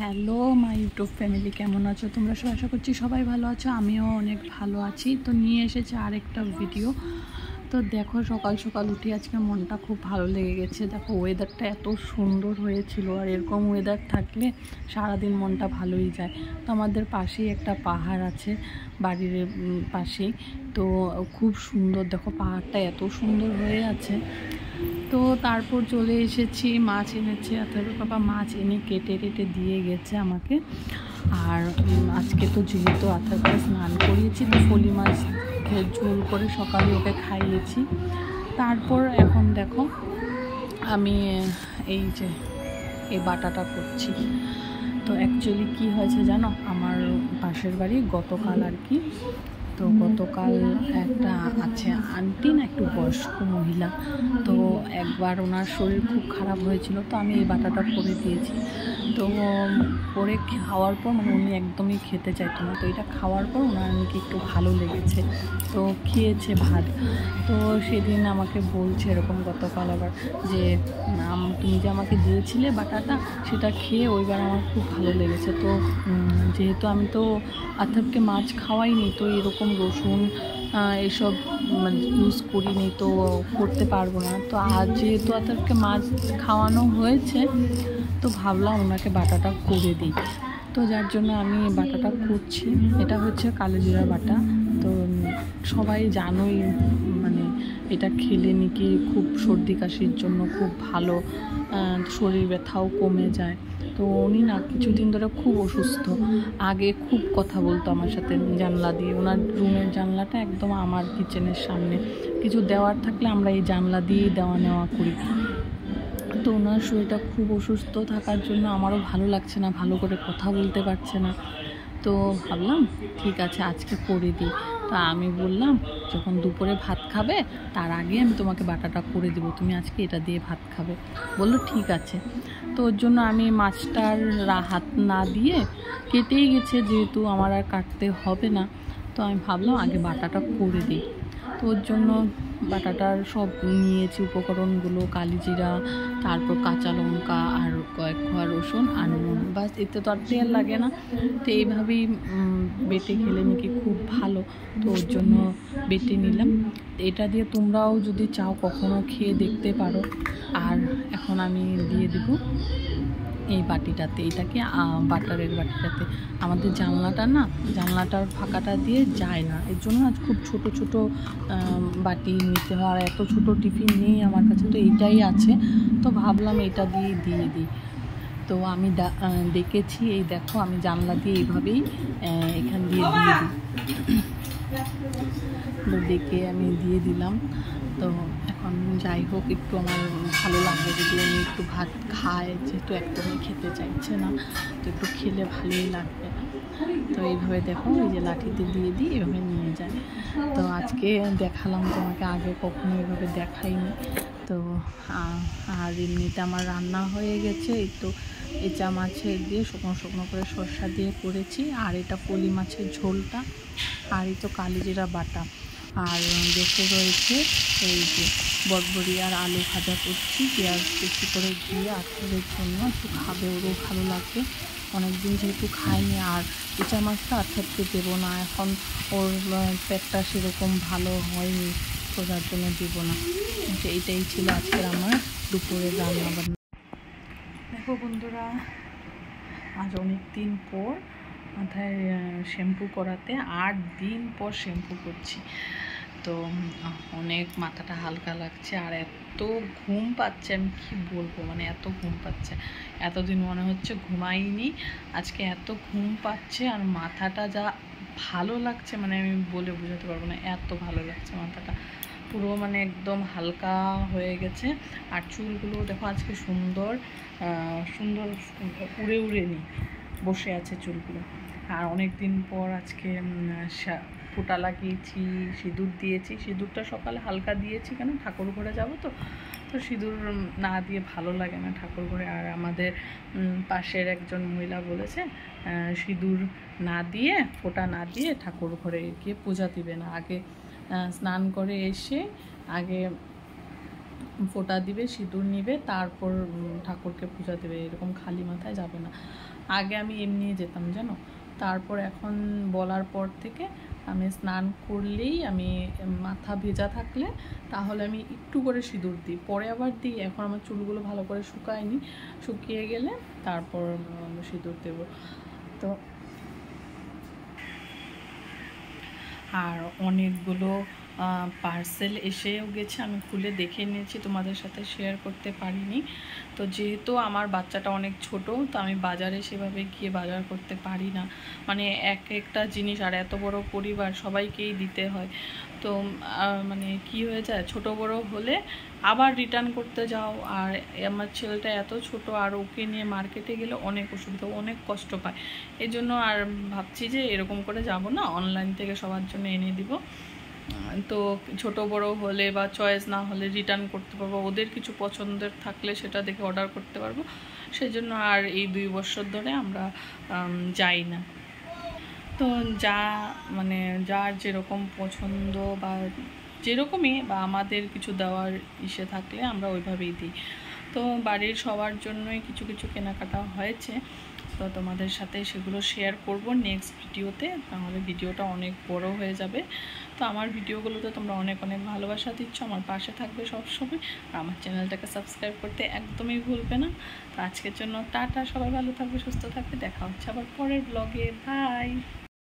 Hello my YouTube family, কেমন আছো তোমরা? সব আশা করছি সবাই ভালো আছো, আমিও অনেক ভালো আছি। তো নিয়ে এসেছে আরেকটা ভিডিও। তো দেখো, সকাল সকাল উঠে আজকে মনটা খুব ভালো লেগে গেছে। দেখো ওয়েদারটা এত সুন্দর হয়েছিল, আর এরকম ওয়েদার থাকলে সারাদিন মনটা ভালোই যায়। তো আমাদের পাশেই একটা পাহাড় আছে, বাড়ির পাশেই। তো খুব সুন্দর, দেখো পাহাড়টা এত সুন্দর হয়ে আছে। তো তারপর চলে এসেছি, মাছ এনেছে অথবা বাবা, মাছ এনে কেটে কেটে দিয়ে গেছে আমাকে। আর আজকে তো যেহেতু আথারকে স্নান করিয়েছি, তো ফলি মাছ ঝোল করে সকালে ওকে খাইয়েছি। তারপর এখন দেখো আমি এই যে এই বাটাটা করছি। তো অ্যাকচুয়ালি কি হয়েছে জানো, আমার পাশের বাড়ি গতকাল আর কি, তো গতকাল একটা আছে আন্টি না, একটু বয়স্ক মহিলা। তো একবার ওনার শরীর খুব খারাপ হয়েছিল, তো আমি এই বাটাটা করে দিয়েছি। তো করে খাওয়ার পর মানে উনি একদমই খেতে চাইতো না, তো এটা খাওয়ার পর ওনার নাকি একটু ভালো লেগেছে, তো খেয়েছে ভাত। তো সেদিন আমাকে বলছে এরকম গতকাল আবার যে তুমি যে আমাকে দিয়েছিলে বাটাটা, সেটা খেয়ে ওইবার আমার খুব ভালো লেগেছে। তো যেহেতু আমি তো আথারকে মাছ খাওয়াইনি, তো এরকম রসুন এসব ইউজ করিনি, তো করতে পারবো না। তো আজ যেহেতু আথারকে মাছ খাওয়ানো হয়েছে, তো ভাবলাম ওনাকে বাটাটা করে দিই। তো যার জন্য আমি বাটাটা করছি। এটা হচ্ছে কালোজিরা বাটা। তো সবাই জানোই মানে এটা খেলে নাকি খুব সর্দি কাশির জন্য খুব ভালো, শরীর ব্যথাও কমে যায়। তো উনি না কিছুদিন ধরে খুব অসুস্থ। আগে খুব কথা বলতো আমার সাথে জানলা দিয়ে, ওনার রুমের জানলাটা একদম আমার কিচেনের সামনে। কিছু দেওয়ার থাকলে আমরা এই জানলা দিয়েই দেওয়া নেওয়া করি। তো ওনার শরীরটা খুব অসুস্থ থাকার জন্য আমারও ভালো লাগছে না, ভালো করে কথা বলতে পারছে না। তো ভাবলাম ঠিক আছে আজকে করে দিই। তো আমি বললাম যখন দুপুরে ভাত খাবে তার আগে আমি তোমাকে বাটাটা করে দেবো, তুমি আজকে এটা দিয়ে ভাত খাবে। বললো ঠিক আছে। তো ওর জন্য আমি মাছটার হাত না দিয়ে কেটেই গেছে, যেহেতু আমার আর কাটতে হবে না, তো আমি ভাবলাম আগে বাটাটা করে দিই। তো ওর জন্য বাটাটার সব নিয়েছি উপকরণগুলো, কালিজিরা, তারপর কাঁচা লঙ্কা আর কয়েক কোয়া রসুন আর নুন, বাস। এতে তো আর তেল লাগে না। তো এইভাবেই বেটে খেলে নাকি খুব ভালো, তো ওর জন্য বেটে নিলাম। এটা দিয়ে তোমরাও যদি চাও কখনো খেয়ে দেখতে পারো। আর এখন আমি দিয়ে দেব এই বাটিটাতে, এটাকে বাটারের বাটিটাতে। আমাদের জানলাটার ফাঁকাটা দিয়ে যায় না, এর জন্য আজ খুব ছোট ছোট বাটি নিতে হয়। আর এত ছোট টিফিন নেই আমার কাছে, তো এইটাই আছে। তো ভাবলাম এটা দিয়ে দিই। তো আমি দেখেছি, এই দেখো আমি জানলা দিয়ে এইভাবেই এখান দিয়ে দিই। দেখে আমি দিয়ে দিলাম। তো এখন যাই হোক, একটু আমার ভালো লাগবে যদি উনি একটু ভাত খায়, যেহেতু একদমই খেতে চাইছে না, তো একটু খেলে ভালোই লাগবে। তো এইভাবে দেখো এই যে লাঠিতে দিয়ে দিই, এভাবে নিয়ে যায়। তো আজকে দেখালাম তোমাকে, আগে কখনো এভাবে দেখাইনি। তো আর এমনিতে আমার রান্না হয়ে গেছে। এই তো এঁচা মাছের দিয়ে শুকনো শুকনো করে সরষা দিয়ে করেছি, আর এটা পলি মাছের ঝোলটা, আর এই তো কালিজিরা বাটা। আর বেঁচে রয়েছে এই যে বটবড়ি আর আলু ভাজা করছি, পেঁয়াজ বেশি করে দিয়ে আত্মীয়দের জন্য একটু খাবে, ওরও ভালো লাগবে। অনেকদিন যেহেতু খায়নি, আর ইচা মাছটা আত্মীয়কে দেবো না, এখন ওর পেটটা সেরকম ভালো হয়নি, তো যার জন্য দেবো না। এইটাই ছিল আজকের আমার দুপুরের রান্না বান্না। দেখো বন্ধুরা, আজ অনেক দিন পর মাথায় শ্যাম্পু করাতে 8 দিন পর শ্যাম্পু করছি। তো অনেক মাথাটা হালকা লাগছে, আর এত ঘুম পাচ্ছে, আমি কি বলবো, মানে এত ঘুম পাচ্ছে। এতদিন মনে হচ্ছে ঘুমাইনি, আজকে এত ঘুম পাচ্ছে, আর মাথাটা যা ভালো লাগছে, মানে আমি বলে বোঝাতে পারবো না, এত ভালো লাগছে মাথাটা। পুরো মানে একদম হালকা হয়ে গেছে। আর চুলগুলো দেখো আজকে সুন্দর সুন্দর উড়ে উড়ে নি বসে আছে চুলগুলো। আর অনেক দিন পর আজকে ফোঁটা লাগিয়েছি, সিঁদুর দিয়েছি। সিঁদুরটা সকালে হালকা দিয়েছি, কেন ঠাকুর ঘরে যাবো, তো সিঁদুর না দিয়ে ভালো লাগে না ঠাকুর ঘরে। আর আমাদের পাশের একজন মহিলা বলেছে সিঁদুর না দিয়ে, ফোঁটা না দিয়ে ঠাকুর ঘরে গিয়ে পূজা দিবে না, আগে স্নান করে এসে আগে ফোঁটা দিবে, সিঁদুর নিবে, তারপর ঠাকুরকে পূজা দেবে, এরকম খালি মাথায় যাবে না। আগে আমি এমনি যেতাম জানো, তারপর এখন বলার পর থেকে আমি স্নান করলেই আমি মাথা ভেজা থাকলে তাহলে আমি একটু করে সিঁদুর দিই, পরে আবার দিই। এখন আমার চুলগুলো ভালো করে শুকায়নি, শুকিয়ে গেলে তারপর সিঁদুর দেবো। তো আর অনেকগুলো পার্সেল এসেও গেছে, আমি খুলে দেখে নিয়েছি, তোমাদের সাথে শেয়ার করতে পারিনি। তো যেহেতু আমার বাচ্চাটা অনেক ছোট, তো আমি বাজারে সেভাবে গিয়ে বাজার করতে পারি না, মানে এক একটা জিনিস আর এত বড় পরিবার সবাইকেই দিতে হয়। তো মানে কি হয়ে যায়, ছোট বড় হলে আবার রিটার্ন করতে যাও, আর আমার ছেলেটা এত ছোট, আর ওকে নিয়ে মার্কেটে গেলে অনেক অসুবিধা, অনেক কষ্ট পায়। এই জন্য আর ভাবছি যে এরকম করে যাব না, অনলাইন থেকে সবার জন্য এনে দিব। তো ছোট বড় হলে বা চয়েস না হলে রিটার্ন করতে পারবো, ওদের কিছু পছন্দের থাকলে সেটা দেখে অর্ডার করতে পারবো। সেই জন্য আর এই 2 বছর ধরে আমরা যাই না। তো যা মানে যার যেরকম পছন্দ বা যেরকমই বা আমাদের কিছু দেওয়ার ইসে থাকলে আমরা ওইভাবেই দিই। তো বাড়ির সবার জন্যই কিছু কিছু কেনাকাটা হয়েছে, তো তোমাদের সাথে সেগুলো শেয়ার করব নেক্সট ভিডিওতে, তাহলে ভিডিওটা অনেক বড় হয়ে যাবে। তো আমার ভিডিওগুলোতে তোমরা অনেক অনেক ভালোবাসা দিচ্ছ, আমার পাশে থাকবে সবসময়, আর আমার চ্যানেলটাকে সাবস্ক্রাইব করতে একদমই ভুলবে না। তো আজকের জন্য টাটা, সবাই ভালো থাকবে, সুস্থ থাকবে, দেখা হচ্ছে আবার পরের ব্লগে, বাই।